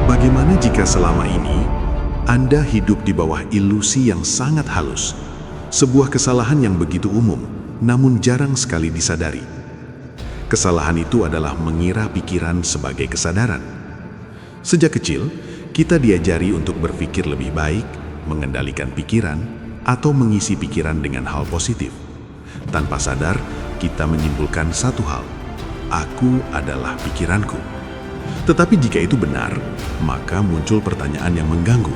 Bagaimana jika selama ini Anda hidup di bawah ilusi yang sangat halus, sebuah kesalahan yang begitu umum, namun jarang sekali disadari? Kesalahan itu adalah mengira pikiran sebagai kesadaran. Sejak kecil, kita diajari untuk berpikir lebih baik, mengendalikan pikiran, atau mengisi pikiran dengan hal positif. Tanpa sadar, kita menyimpulkan satu hal: aku adalah pikiranku. Tetapi jika itu benar, maka muncul pertanyaan yang mengganggu.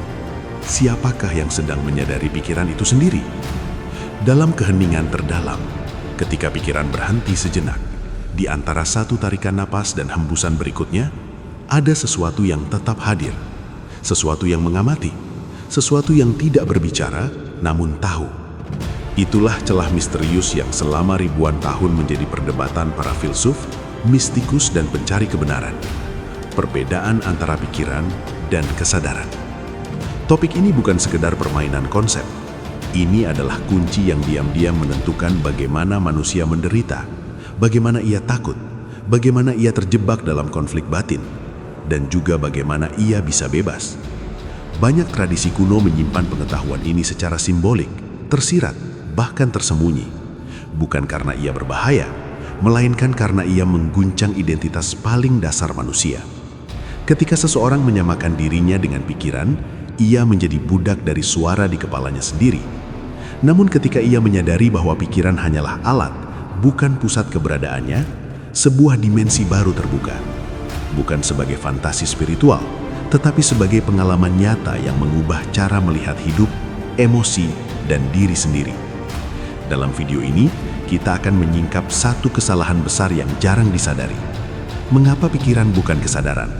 Siapakah yang sedang menyadari pikiran itu sendiri? Dalam keheningan terdalam, ketika pikiran berhenti sejenak, di antara satu tarikan napas dan hembusan berikutnya, ada sesuatu yang tetap hadir, sesuatu yang mengamati, sesuatu yang tidak berbicara, namun tahu. Itulah celah misterius yang selama ribuan tahun menjadi perdebatan para filsuf, mistikus, dan pencari kebenaran. Perbedaan antara pikiran dan kesadaran. Topik ini bukan sekedar permainan konsep. Ini adalah kunci yang diam-diam menentukan bagaimana manusia menderita, bagaimana ia takut, bagaimana ia terjebak dalam konflik batin, dan juga bagaimana ia bisa bebas. Banyak tradisi kuno menyimpan pengetahuan ini secara simbolik, tersirat, bahkan tersembunyi. Bukan karena ia berbahaya, melainkan karena ia mengguncang identitas paling dasar manusia. Ketika seseorang menyamakan dirinya dengan pikiran, ia menjadi budak dari suara di kepalanya sendiri. Namun ketika ia menyadari bahwa pikiran hanyalah alat, bukan pusat keberadaannya, sebuah dimensi baru terbuka. Bukan sebagai fantasi spiritual, tetapi sebagai pengalaman nyata yang mengubah cara melihat hidup, emosi, dan diri sendiri. Dalam video ini, kita akan menyingkap satu kesalahan besar yang jarang disadari. Mengapa pikiran bukan kesadaran?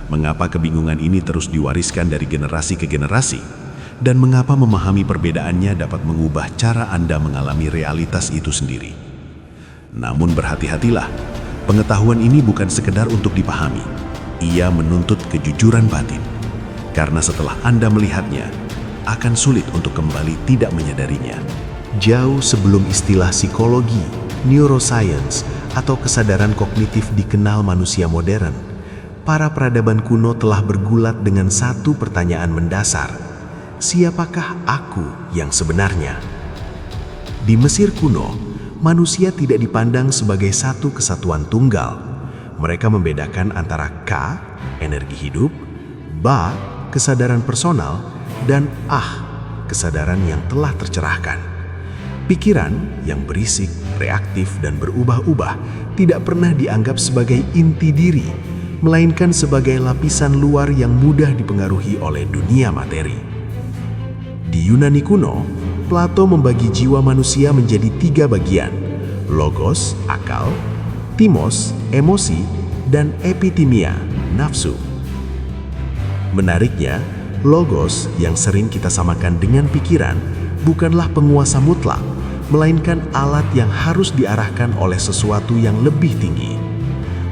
Mengapa kebingungan ini terus diwariskan dari generasi ke generasi? Dan mengapa memahami perbedaannya dapat mengubah cara Anda mengalami realitas itu sendiri? Namun berhati-hatilah, pengetahuan ini bukan sekedar untuk dipahami. Ia menuntut kejujuran batin. Karena setelah Anda melihatnya, akan sulit untuk kembali tidak menyadarinya. Jauh sebelum istilah psikologi, neuroscience, atau kesadaran kognitif dikenal manusia modern, para peradaban kuno telah bergulat dengan satu pertanyaan mendasar: siapakah aku yang sebenarnya? Di Mesir kuno, manusia tidak dipandang sebagai satu kesatuan tunggal. Mereka membedakan antara Ka, energi hidup, Ba, kesadaran personal, dan kesadaran yang telah tercerahkan. Pikiran yang berisik, reaktif, dan berubah-ubah tidak pernah dianggap sebagai inti diri, melainkan sebagai lapisan luar yang mudah dipengaruhi oleh dunia materi. Di Yunani kuno, Plato membagi jiwa manusia menjadi 3 bagian: logos, akal; timos, emosi; dan epitimia, nafsu. Menariknya, logos yang sering kita samakan dengan pikiran bukanlah penguasa mutlak, melainkan alat yang harus diarahkan oleh sesuatu yang lebih tinggi.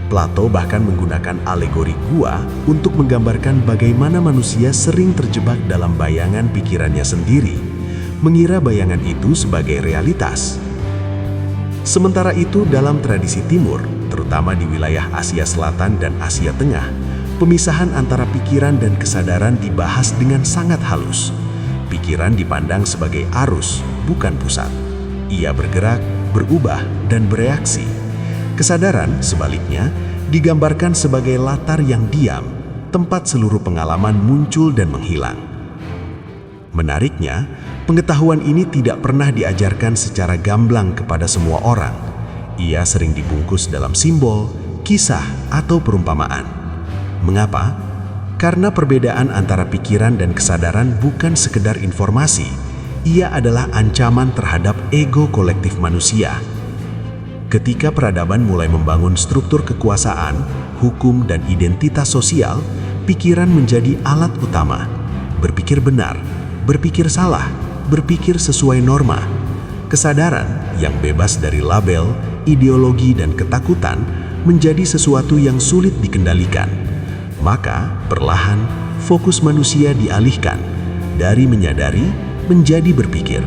Plato bahkan menggunakan alegori gua untuk menggambarkan bagaimana manusia sering terjebak dalam bayangan pikirannya sendiri, mengira bayangan itu sebagai realitas. Sementara itu, dalam tradisi Timur, terutama di wilayah Asia Selatan dan Asia Tengah, pemisahan antara pikiran dan kesadaran dibahas dengan sangat halus. Pikiran dipandang sebagai arus, bukan pusat. Ia bergerak, berubah, dan bereaksi. Kesadaran, sebaliknya, digambarkan sebagai latar yang diam, tempat seluruh pengalaman muncul dan menghilang. Menariknya, pengetahuan ini tidak pernah diajarkan secara gamblang kepada semua orang. Ia sering dibungkus dalam simbol, kisah, atau perumpamaan. Mengapa? Karena perbedaan antara pikiran dan kesadaran bukan sekedar informasi, ia adalah ancaman terhadap ego kolektif manusia. Ketika peradaban mulai membangun struktur kekuasaan, hukum, dan identitas sosial, pikiran menjadi alat utama. Berpikir benar, berpikir salah, berpikir sesuai norma. Kesadaran yang bebas dari label, ideologi, dan ketakutan menjadi sesuatu yang sulit dikendalikan. Maka, perlahan, fokus manusia dialihkan dari menyadari menjadi berpikir.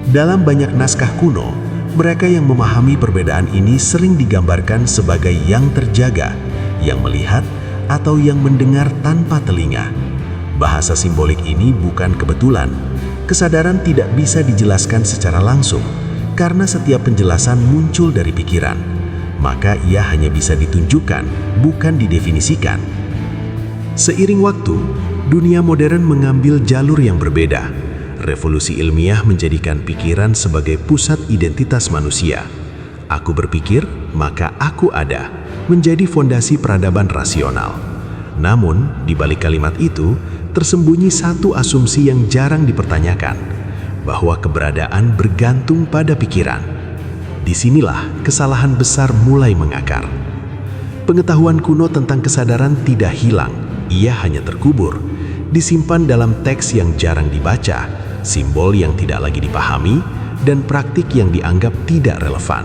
Dalam banyak naskah kuno, Mereka yang memahami perbedaan ini sering digambarkan sebagai yang terjaga, yang melihat, atau yang mendengar tanpa telinga. Bahasa simbolik ini bukan kebetulan. Kesadaran tidak bisa dijelaskan secara langsung, karena setiap penjelasan muncul dari pikiran. Maka ia hanya bisa ditunjukkan, bukan didefinisikan. Seiring waktu, dunia modern mengambil jalur yang berbeda. Revolusi ilmiah menjadikan pikiran sebagai pusat identitas manusia. Aku berpikir, maka aku ada, menjadi fondasi peradaban rasional. Namun, di balik kalimat itu, tersembunyi satu asumsi yang jarang dipertanyakan, bahwa keberadaan bergantung pada pikiran. Disinilah kesalahan besar mulai mengakar. Pengetahuan kuno tentang kesadaran tidak hilang, ia hanya terkubur, disimpan dalam teks yang jarang dibaca, simbol yang tidak lagi dipahami, dan praktik yang dianggap tidak relevan.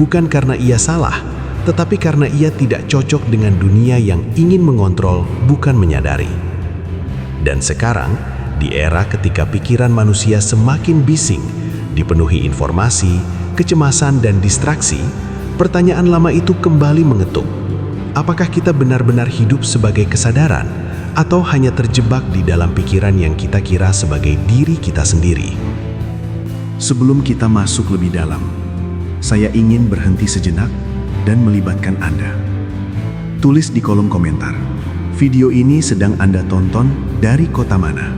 Bukan karena ia salah, tetapi karena ia tidak cocok dengan dunia yang ingin mengontrol, bukan menyadari. Dan sekarang, di era ketika pikiran manusia semakin bising, dipenuhi informasi, kecemasan, dan distraksi, pertanyaan lama itu kembali mengetuk. Apakah kita benar-benar hidup sebagai kesadaran, atau hanya terjebak di dalam pikiran yang kita kira sebagai diri kita sendiri? Sebelum kita masuk lebih dalam, saya ingin berhenti sejenak dan melibatkan Anda. Tulis di kolom komentar, video ini sedang Anda tonton dari kota mana?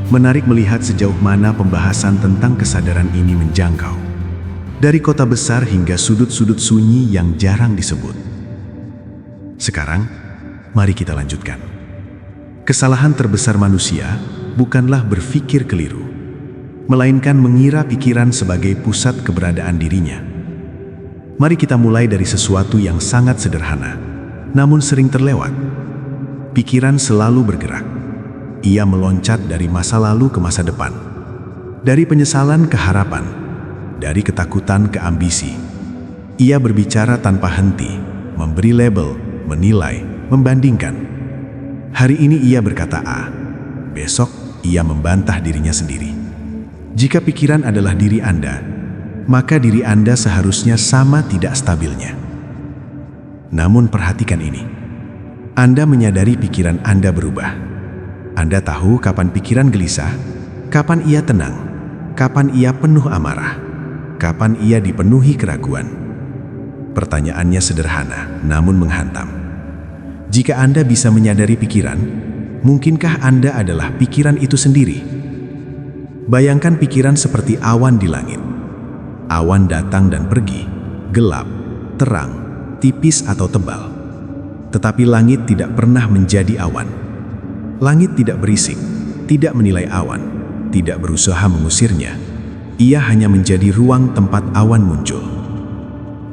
Menarik melihat sejauh mana pembahasan tentang kesadaran ini menjangkau. Dari kota besar hingga sudut-sudut sunyi yang jarang disebut. Sekarang, mari kita lanjutkan. Kesalahan terbesar manusia bukanlah berpikir keliru, melainkan mengira pikiran sebagai pusat keberadaan dirinya. Mari kita mulai dari sesuatu yang sangat sederhana, namun sering terlewat. Pikiran selalu bergerak. Ia meloncat dari masa lalu ke masa depan, dari penyesalan ke harapan, dari ketakutan ke ambisi. Ia berbicara tanpa henti, memberi label, menilai, membandingkan. Hari ini ia berkata A, besok ia membantah dirinya sendiri. Jika pikiran adalah diri Anda, maka diri Anda seharusnya sama tidak stabilnya. Namun perhatikan ini, Anda menyadari pikiran Anda berubah. Anda tahu kapan pikiran gelisah, kapan ia tenang, kapan ia penuh amarah, kapan ia dipenuhi keraguan. Pertanyaannya sederhana, namun menghantam. Jika Anda bisa menyadari pikiran, mungkinkah Anda adalah pikiran itu sendiri? Bayangkan pikiran seperti awan di langit. Awan datang dan pergi, gelap, terang, tipis atau tebal. Tetapi langit tidak pernah menjadi awan. Langit tidak berisik, tidak menilai awan, tidak berusaha mengusirnya. Ia hanya menjadi ruang tempat awan muncul.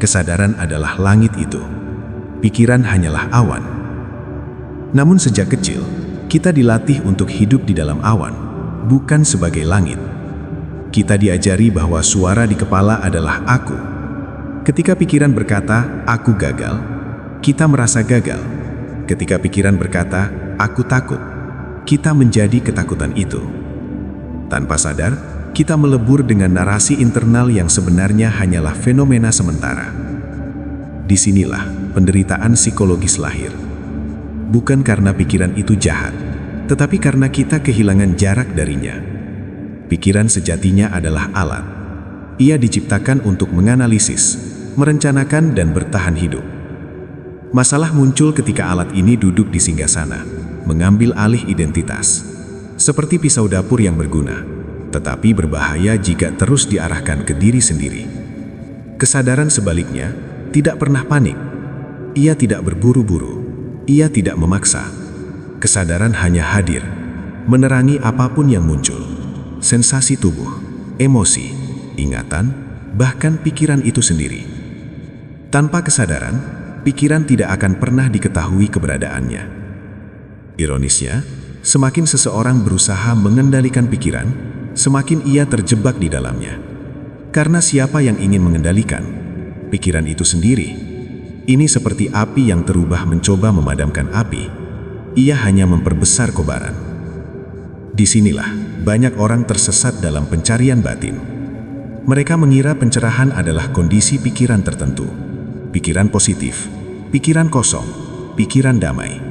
Kesadaran adalah langit itu. Pikiran hanyalah awan. Namun sejak kecil, kita dilatih untuk hidup di dalam awan, bukan sebagai langit. Kita diajari bahwa suara di kepala adalah aku. Ketika pikiran berkata, aku gagal, kita merasa gagal. Ketika pikiran berkata, aku takut, kita menjadi ketakutan itu. Tanpa sadar, kita melebur dengan narasi internal yang sebenarnya hanyalah fenomena sementara. Disinilah penderitaan psikologis lahir. Bukan karena pikiran itu jahat, tetapi karena kita kehilangan jarak darinya. Pikiran sejatinya adalah alat. Ia diciptakan untuk menganalisis, merencanakan, dan bertahan hidup. Masalah muncul ketika alat ini duduk di singgasana, mengambil alih identitas. Seperti pisau dapur yang berguna, tetapi berbahaya jika terus diarahkan ke diri sendiri. Kesadaran sebaliknya, tidak pernah panik. Ia tidak berburu-buru. Ia tidak memaksa. Kesadaran hanya hadir, menerangi apapun yang muncul. Sensasi tubuh, emosi, ingatan, bahkan pikiran itu sendiri. Tanpa kesadaran, pikiran tidak akan pernah diketahui keberadaannya. Ironisnya, semakin seseorang berusaha mengendalikan pikiran, semakin ia terjebak di dalamnya. Karena siapa yang ingin mengendalikan? Pikiran itu sendiri. Ini seperti api yang terubah mencoba memadamkan api. Ia hanya memperbesar kobaran. Disinilah banyak orang tersesat dalam pencarian batin. Mereka mengira pencerahan adalah kondisi pikiran tertentu, pikiran positif, pikiran kosong, pikiran damai.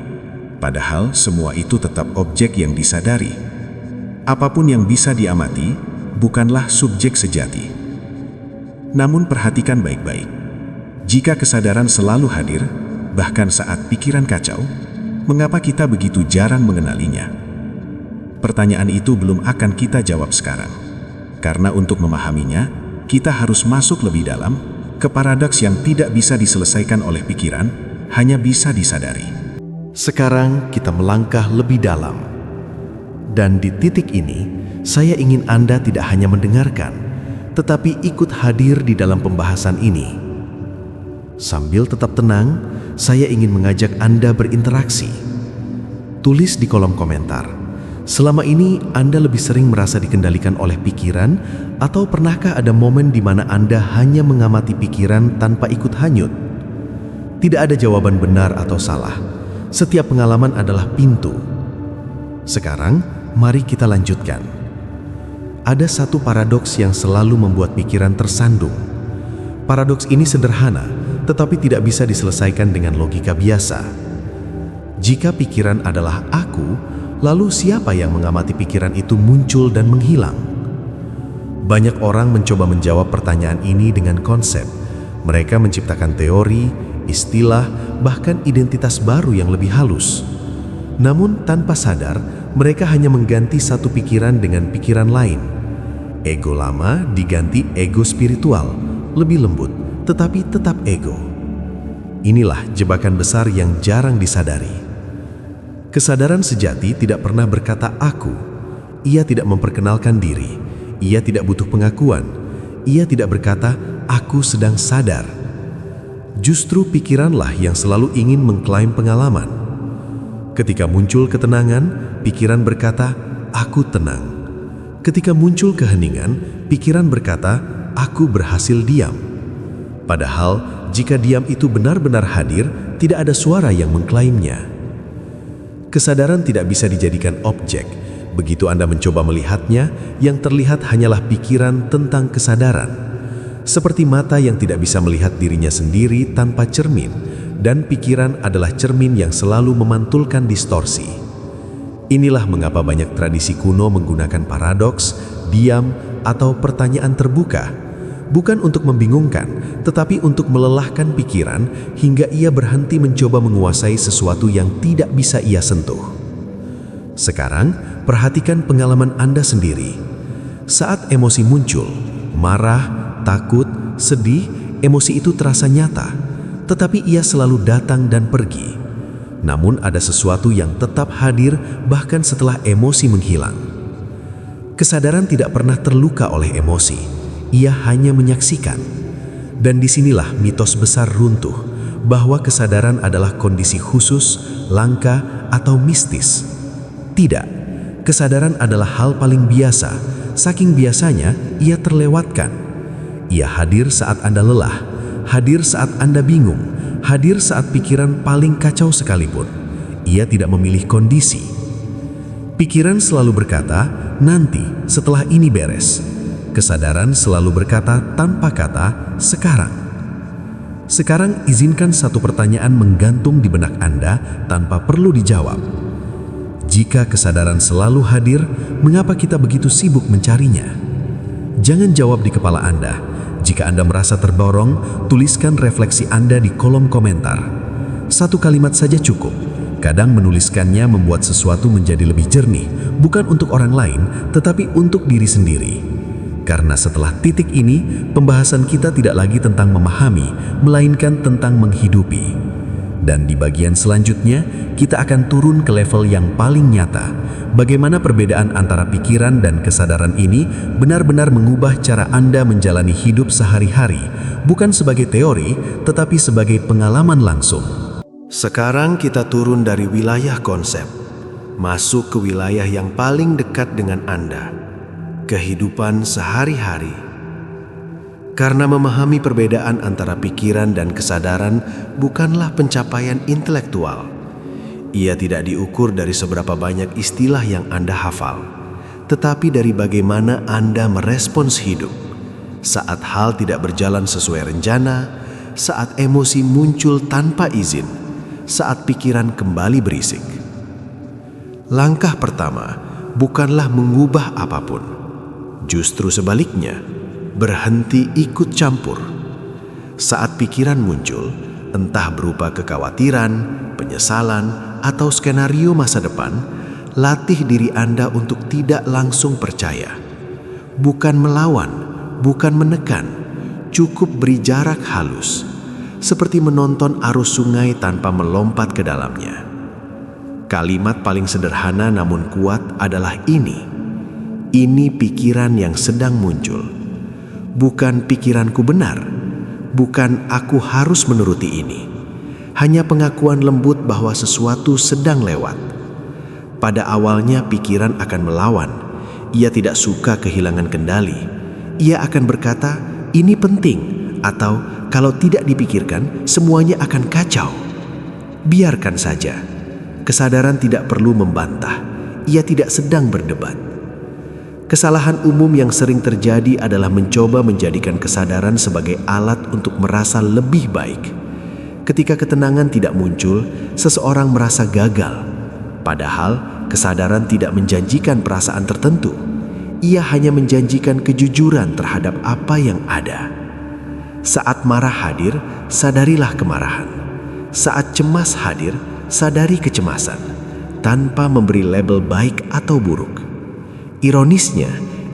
Padahal semua itu tetap objek yang disadari. Apapun yang bisa diamati bukanlah subjek sejati. Namun perhatikan baik-baik. Jika kesadaran selalu hadir, bahkan saat pikiran kacau, mengapa kita begitu jarang mengenalinya? Pertanyaan itu belum akan kita jawab sekarang. Karena untuk memahaminya, kita harus masuk lebih dalam ke paradoks yang tidak bisa diselesaikan oleh pikiran, hanya bisa disadari. Sekarang kita melangkah lebih dalam. Dan di titik ini, saya ingin Anda tidak hanya mendengarkan, tetapi ikut hadir di dalam pembahasan ini. Sambil tetap tenang, saya ingin mengajak Anda berinteraksi. Tulis di kolom komentar. Selama ini Anda lebih sering merasa dikendalikan oleh pikiran, atau pernahkah ada momen di mana Anda hanya mengamati pikiran tanpa ikut hanyut? Tidak ada jawaban benar atau salah. Setiap pengalaman adalah pintu. Sekarang, mari kita lanjutkan. Ada satu paradoks yang selalu membuat pikiran tersandung. Paradoks ini sederhana, tetapi tidak bisa diselesaikan dengan logika biasa. Jika pikiran adalah aku, lalu siapa yang mengamati pikiran itu muncul dan menghilang? Banyak orang mencoba menjawab pertanyaan ini dengan konsep. Mereka menciptakan teori, istilah, bahkan identitas baru yang lebih halus. Namun tanpa sadar, mereka hanya mengganti satu pikiran dengan pikiran lain. Ego lama diganti ego spiritual, lebih lembut, tetapi tetap ego. Inilah jebakan besar yang jarang disadari. Kesadaran sejati tidak pernah berkata aku. Ia tidak memperkenalkan diri. Ia tidak butuh pengakuan. Ia tidak berkata aku sedang sadar. Justru pikiranlah yang selalu ingin mengklaim pengalaman. Ketika muncul ketenangan, pikiran berkata aku tenang. Ketika muncul keheningan, pikiran berkata aku berhasil diam. Padahal jika diam itu benar-benar hadir, tidak ada suara yang mengklaimnya. Kesadaran tidak bisa dijadikan objek. Begitu Anda mencoba melihatnya, yang terlihat hanyalah pikiran tentang kesadaran. Seperti mata yang tidak bisa melihat dirinya sendiri tanpa cermin, dan pikiran adalah cermin yang selalu memantulkan distorsi. Inilah mengapa banyak tradisi kuno menggunakan paradoks, diam, atau pertanyaan terbuka. Bukan untuk membingungkan, tetapi untuk melelahkan pikiran hingga ia berhenti mencoba menguasai sesuatu yang tidak bisa ia sentuh. Sekarang, perhatikan pengalaman Anda sendiri. Saat emosi muncul, marah, takut, sedih, emosi itu terasa nyata, tetapi ia selalu datang dan pergi. Namun ada sesuatu yang tetap hadir bahkan setelah emosi menghilang. Kesadaran tidak pernah terluka oleh emosi. Ia hanya menyaksikan. Dan disinilah mitos besar runtuh, bahwa kesadaran adalah kondisi khusus, langka, atau mistis. Tidak, kesadaran adalah hal paling biasa, saking biasanya ia terlewatkan. Ia hadir saat Anda lelah, hadir saat Anda bingung, hadir saat pikiran paling kacau sekalipun. Ia tidak memilih kondisi. Pikiran selalu berkata, nanti, setelah ini beres. Kesadaran selalu berkata tanpa kata, sekarang. Sekarang izinkan satu pertanyaan menggantung di benak Anda tanpa perlu dijawab. Jika kesadaran selalu hadir, mengapa kita begitu sibuk mencarinya? Jangan jawab di kepala Anda. Jika Anda merasa terdorong, tuliskan refleksi Anda di kolom komentar. Satu kalimat saja cukup. Kadang menuliskannya membuat sesuatu menjadi lebih jernih, bukan untuk orang lain, tetapi untuk diri sendiri. Karena setelah titik ini, pembahasan kita tidak lagi tentang memahami, melainkan tentang menghidupi. Dan di bagian selanjutnya, kita akan turun ke level yang paling nyata. Bagaimana perbedaan antara pikiran dan kesadaran ini benar-benar mengubah cara Anda menjalani hidup sehari-hari, bukan sebagai teori, tetapi sebagai pengalaman langsung. Sekarang kita turun dari wilayah konsep, masuk ke wilayah yang paling dekat dengan Anda. Kehidupan sehari-hari. Karena memahami perbedaan antara pikiran dan kesadaran bukanlah pencapaian intelektual. Ia tidak diukur dari seberapa banyak istilah yang Anda hafal, tetapi dari bagaimana Anda merespons hidup. saat hal tidak berjalan sesuai rencana, saat emosi muncul tanpa izin, saat pikiran kembali berisik. Langkah pertama bukanlah mengubah apapun. Justru sebaliknya, berhenti ikut campur. Saat pikiran muncul, entah berupa kekhawatiran, penyesalan, atau skenario masa depan, latih diri Anda untuk tidak langsung percaya. Bukan melawan, bukan menekan, cukup beri jarak halus, seperti menonton arus sungai tanpa melompat ke dalamnya. Kalimat paling sederhana namun kuat adalah ini. Ini pikiran yang sedang muncul. Bukan pikiranku benar, bukan aku harus menuruti ini. Hanya pengakuan lembut bahwa sesuatu sedang lewat. Pada awalnya pikiran akan melawan. Ia tidak suka kehilangan kendali. Ia akan berkata, ini penting, atau kalau tidak dipikirkan, semuanya akan kacau. Biarkan saja. Kesadaran tidak perlu membantah. Ia tidak sedang berdebat. Kesalahan umum yang sering terjadi adalah mencoba menjadikan kesadaran sebagai alat untuk merasa lebih baik. Ketika ketenangan tidak muncul, seseorang merasa gagal. Padahal, kesadaran tidak menjanjikan perasaan tertentu. Ia hanya menjanjikan kejujuran terhadap apa yang ada. Saat marah hadir, sadarilah kemarahan. Saat cemas hadir, sadari kecemasan, tanpa memberi label baik atau buruk. Ironisnya,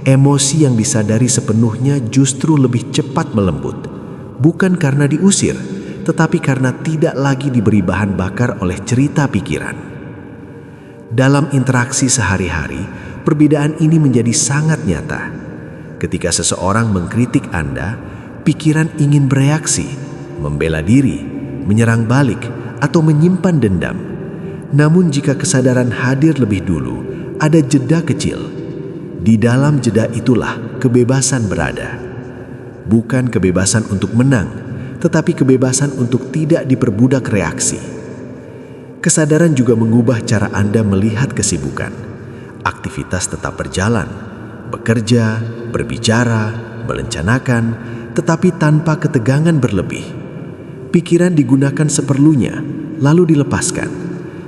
emosi yang disadari sepenuhnya justru lebih cepat melembut, bukan karena diusir, tetapi karena tidak lagi diberi bahan bakar oleh cerita pikiran. Dalam interaksi sehari-hari, perbedaan ini menjadi sangat nyata. Ketika seseorang mengkritik Anda, pikiran ingin bereaksi, membela diri, menyerang balik, atau menyimpan dendam. Namun jika kesadaran hadir lebih dulu, ada jeda kecil. Di dalam jeda itulah kebebasan berada. Bukan kebebasan untuk menang, tetapi kebebasan untuk tidak diperbudak reaksi. Kesadaran juga mengubah cara Anda melihat kesibukan. Aktivitas tetap berjalan, bekerja, berbicara, merencanakan, tetapi tanpa ketegangan berlebih. Pikiran digunakan seperlunya, lalu dilepaskan,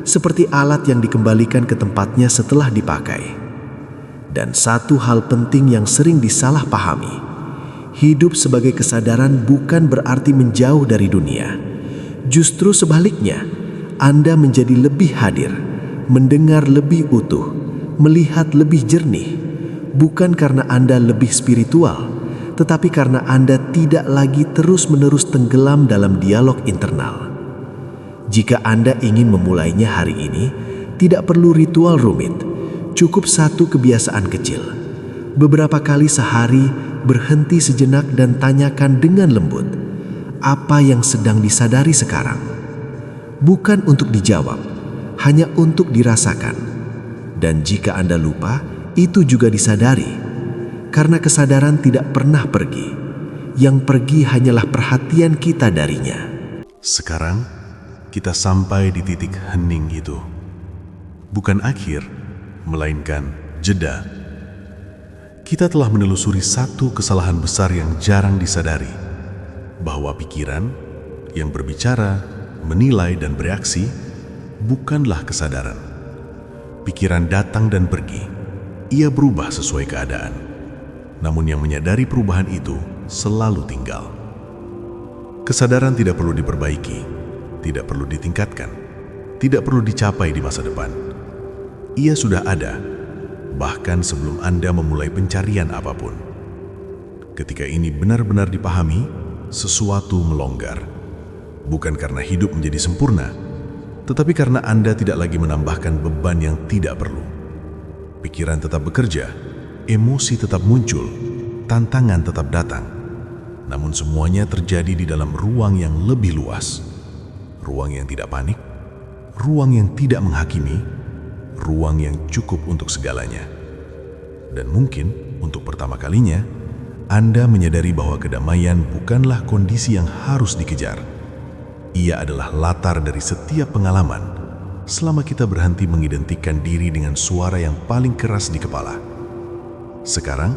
seperti alat yang dikembalikan ke tempatnya setelah dipakai. Dan satu hal penting yang sering disalahpahami, hidup sebagai kesadaran bukan berarti menjauh dari dunia. Justru sebaliknya, Anda menjadi lebih hadir, mendengar lebih utuh, melihat lebih jernih, bukan karena Anda lebih spiritual, tetapi karena Anda tidak lagi terus-menerus tenggelam dalam dialog internal. Jika Anda ingin memulainya hari ini, tidak perlu ritual rumit. Cukup satu kebiasaan kecil. Beberapa kali sehari berhenti sejenak dan tanyakan dengan lembut, apa yang sedang disadari sekarang? Bukan untuk dijawab, hanya untuk dirasakan. Dan jika Anda lupa, itu juga disadari. Karena kesadaran tidak pernah pergi. Yang pergi hanyalah perhatian kita darinya. Sekarang, kita sampai di titik hening itu. Bukan akhir, melainkan jeda. Kita telah menelusuri satu kesalahan besar yang jarang disadari, bahwa pikiran yang berbicara, menilai, dan bereaksi bukanlah kesadaran. Pikiran datang dan pergi, ia berubah sesuai keadaan. Namun yang menyadari perubahan itu selalu tinggal. Kesadaran tidak perlu diperbaiki, tidak perlu ditingkatkan, tidak perlu dicapai di masa depan. Ia sudah ada, bahkan sebelum Anda memulai pencarian apapun. Ketika ini benar-benar dipahami, sesuatu melonggar. Bukan karena hidup menjadi sempurna, tetapi karena Anda tidak lagi menambahkan beban yang tidak perlu. Pikiran tetap bekerja, emosi tetap muncul, tantangan tetap datang. Namun semuanya terjadi di dalam ruang yang lebih luas. Ruang yang tidak panik, ruang yang tidak menghakimi, ruang yang cukup untuk segalanya. Dan mungkin untuk pertama kalinya, Anda menyadari bahwa kedamaian bukanlah kondisi yang harus dikejar. Ia adalah latar dari setiap pengalaman, selama kita berhenti mengidentikan diri dengan suara yang paling keras di kepala. Sekarang,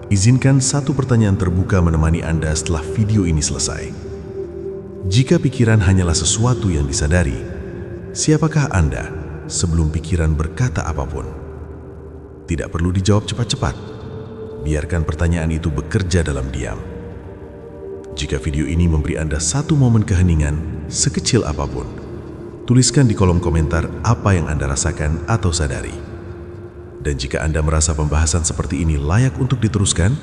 Izinkan satu pertanyaan terbuka menemani Anda setelah video ini selesai. Jika pikiran hanyalah sesuatu yang disadari, siapakah Anda sebelum pikiran berkata apapun? Tidak perlu dijawab cepat-cepat. Biarkan pertanyaan itu bekerja dalam diam. Jika video ini memberi Anda satu momen keheningan, sekecil apapun, tuliskan di kolom komentar apa yang Anda rasakan atau sadari. Dan jika Anda merasa pembahasan seperti ini layak untuk diteruskan,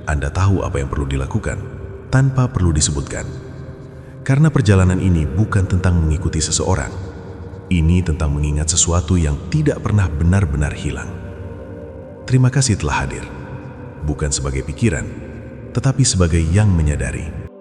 Anda tahu apa yang perlu dilakukan tanpa perlu disebutkan. Karena perjalanan ini bukan tentang mengikuti seseorang. Ini tentang mengingat sesuatu yang tidak pernah benar-benar hilang. Terima kasih telah hadir, bukan sebagai pikiran, tetapi sebagai yang menyadari.